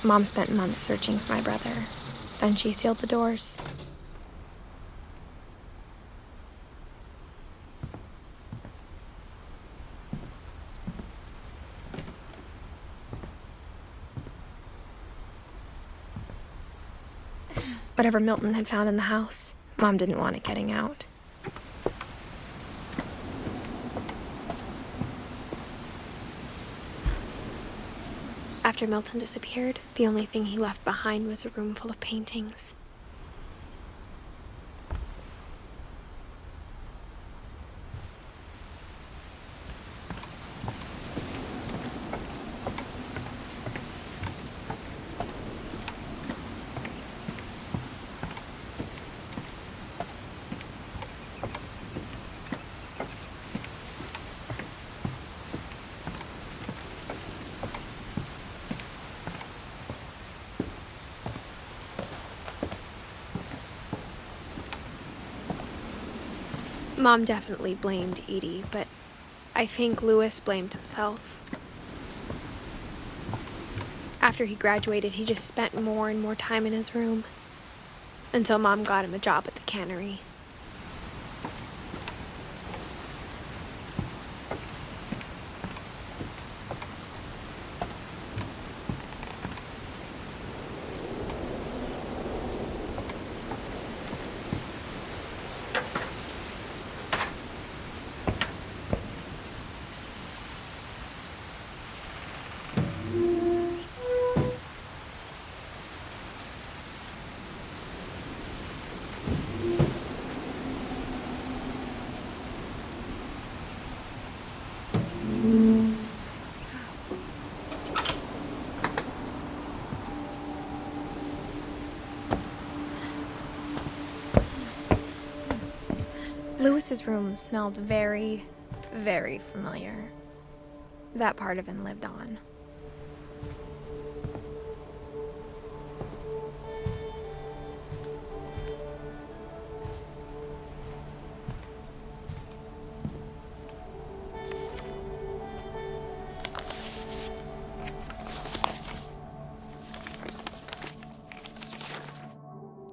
Mom spent months searching for my brother. Then she sealed the doors. Whatever Milton had found in the house, Mom didn't want it getting out. After Milton disappeared, the only thing he left behind was a room full of paintings. Mom definitely blamed Edie, but I think Louis blamed himself. After he graduated, he just spent more and more time in his room, until Mom got him a job at the cannery. Louis's room smelled very, very familiar. That part of him lived on.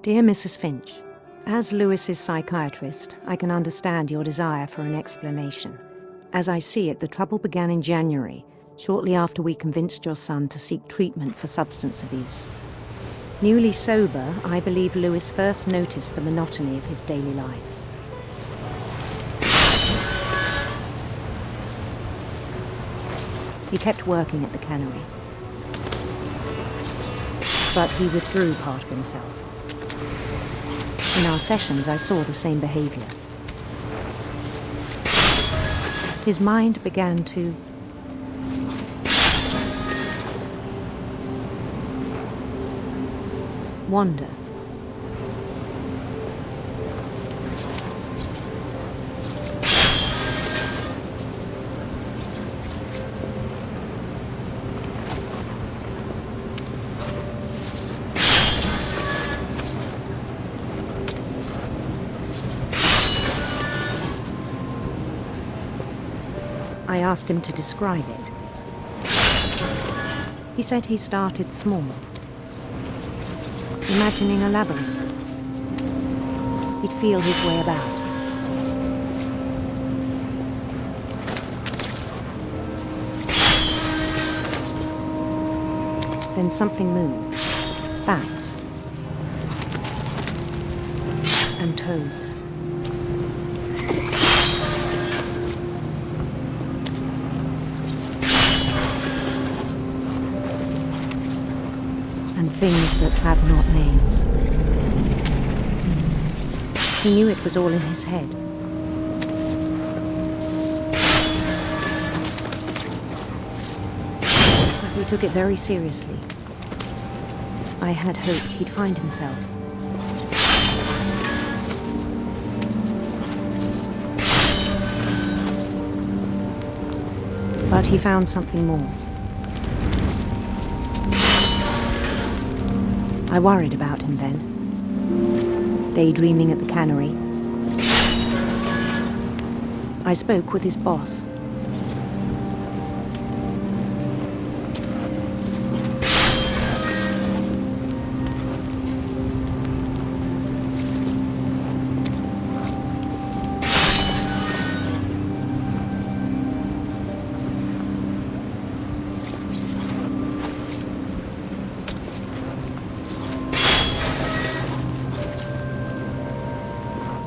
Dear Mrs. Finch, as Louis's psychiatrist, I can understand your desire for an explanation. As I see it, the trouble began in January, shortly after we convinced your son to seek treatment for substance abuse. Newly sober, I believe Louis first noticed the monotony of his daily life. He kept working at the cannery, but he withdrew part of himself. In our sessions, I saw the same behavior. His mind began to wander. I asked him to describe it. He said he started small, imagining a labyrinth. He'd feel his way about. Then something moved. Bats. And toads. And things that have not names. He knew it was all in his head. But he took it very seriously. I had hoped he'd find himself. But he found something more. I worried about him then, daydreaming at the cannery. I spoke with his boss.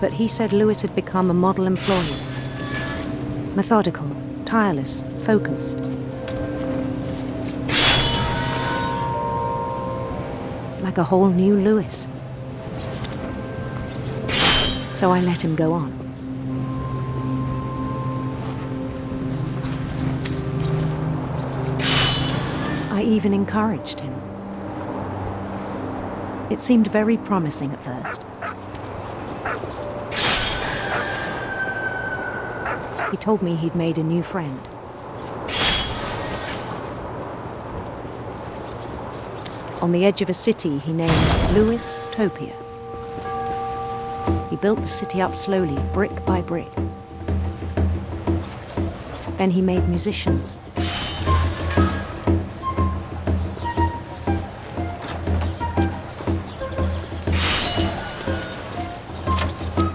but he said Lewis had become a model employee. Methodical, tireless, focused. Like a whole new Lewis. So I let him go on. I even encouraged him. It seemed very promising at first. He told me he'd made a new friend. On the edge of a city he named Lewis Topia. He built the city up slowly, brick by brick. Then he made musicians.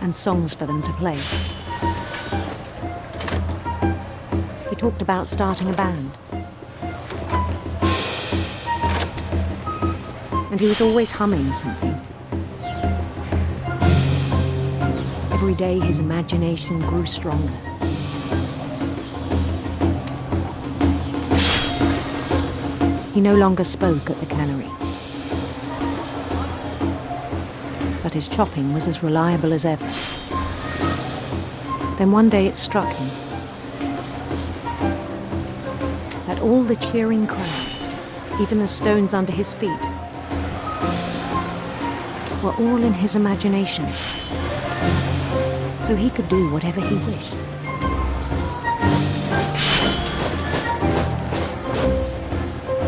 And songs for them to play. He talked about starting a band. And he was always humming something. Every day his imagination grew stronger. He no longer spoke at the cannery. But his chopping was as reliable as ever. Then one day it struck him that all the cheering crowds, even the stones under his feet, were all in his imagination, so he could do whatever he wished.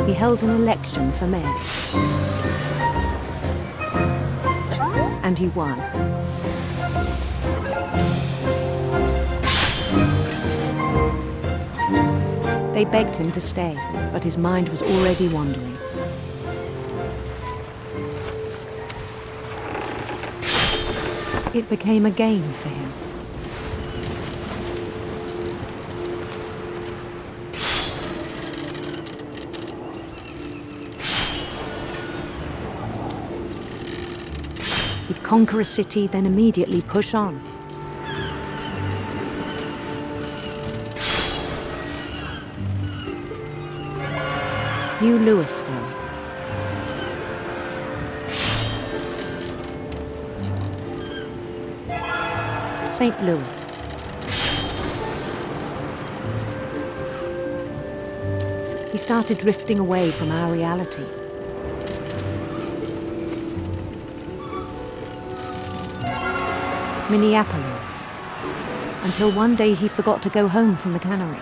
He held an election for mayor. And he won. They begged him to stay, but his mind was already wandering. It became a game for him. He'd conquer a city, then immediately push on. New Louisville. St. Louis. He started drifting away from our reality. Minneapolis, until one day he forgot to go home from the cannery.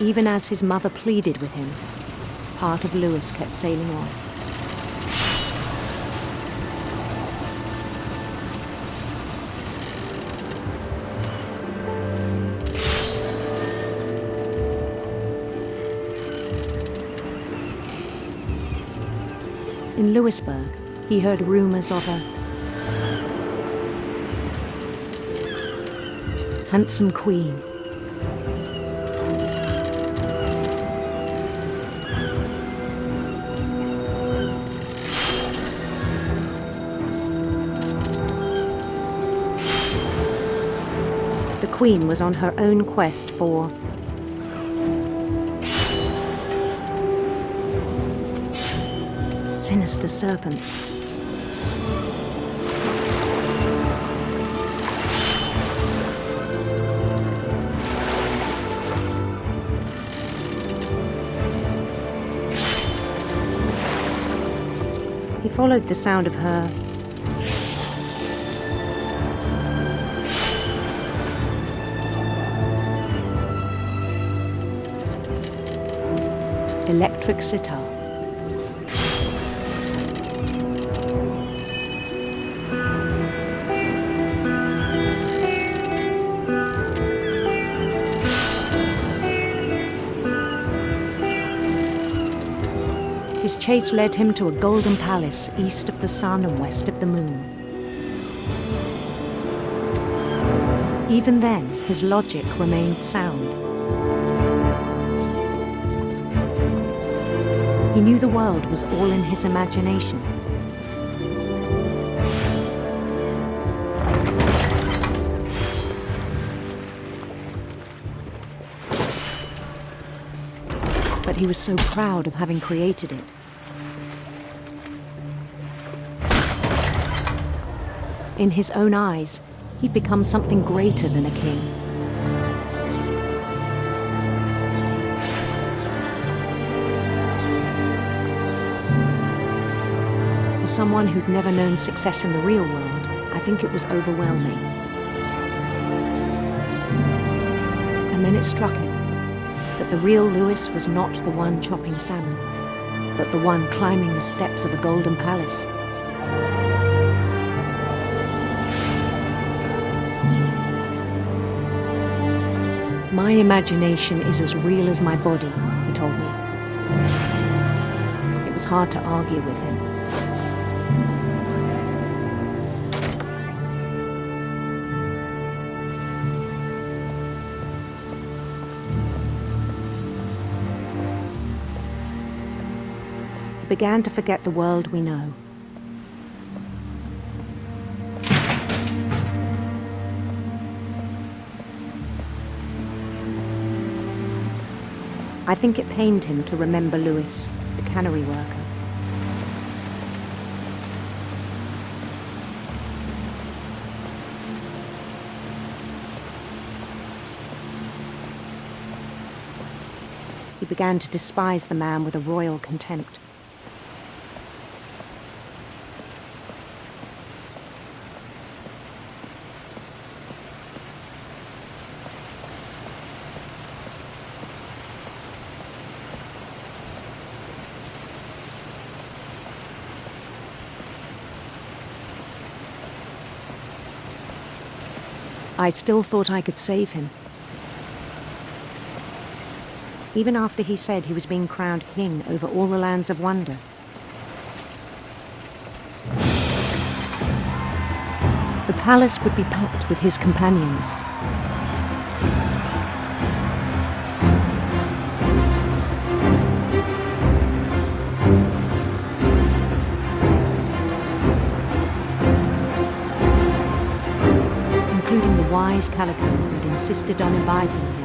Even as his mother pleaded with him, part of Lewis kept sailing on. In Lewisburg, he heard rumors of a handsome queen. The queen was on her own quest for sinister serpents. He followed the sound of her electric sitar. His chase led him to a golden palace east of the sun and west of the moon. Even then, his logic remained sound. He knew the world was all in his imagination. but he was so proud of having created it. In his own eyes, he'd become something greater than a king. For someone who'd never known success in the real world, I think it was overwhelming. And then it struck him that the real Lewis was not the one chopping salmon, but the one climbing the steps of a golden palace. My imagination is as real as my body, he told me. It was hard to argue with him. He began to forget the world we know. I think it pained him to remember Lewis, the cannery worker. He began to despise the man with a royal contempt. I still thought I could save him. Even after he said he was being crowned king over all the lands of wonder. The palace would be packed with his companions. Including the wise Calico who had insisted on inviting him.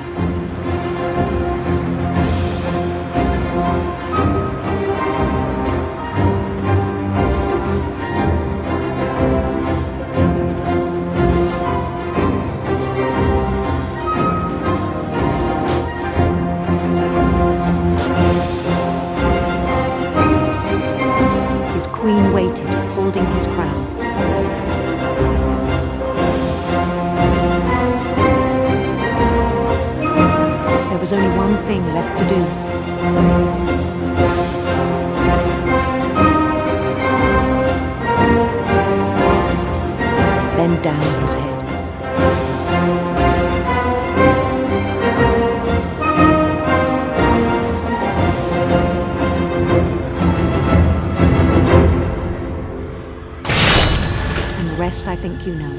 His queen waited, holding his crown. There was only one thing left to do. Bend down his head. And the rest I think you know.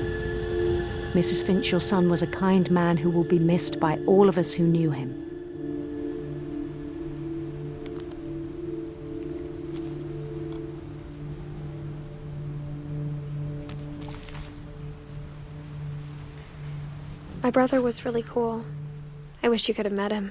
Mrs. Finch, your son was a kind man who will be missed by all of us who knew him. My brother was really cool. I wish you could have met him.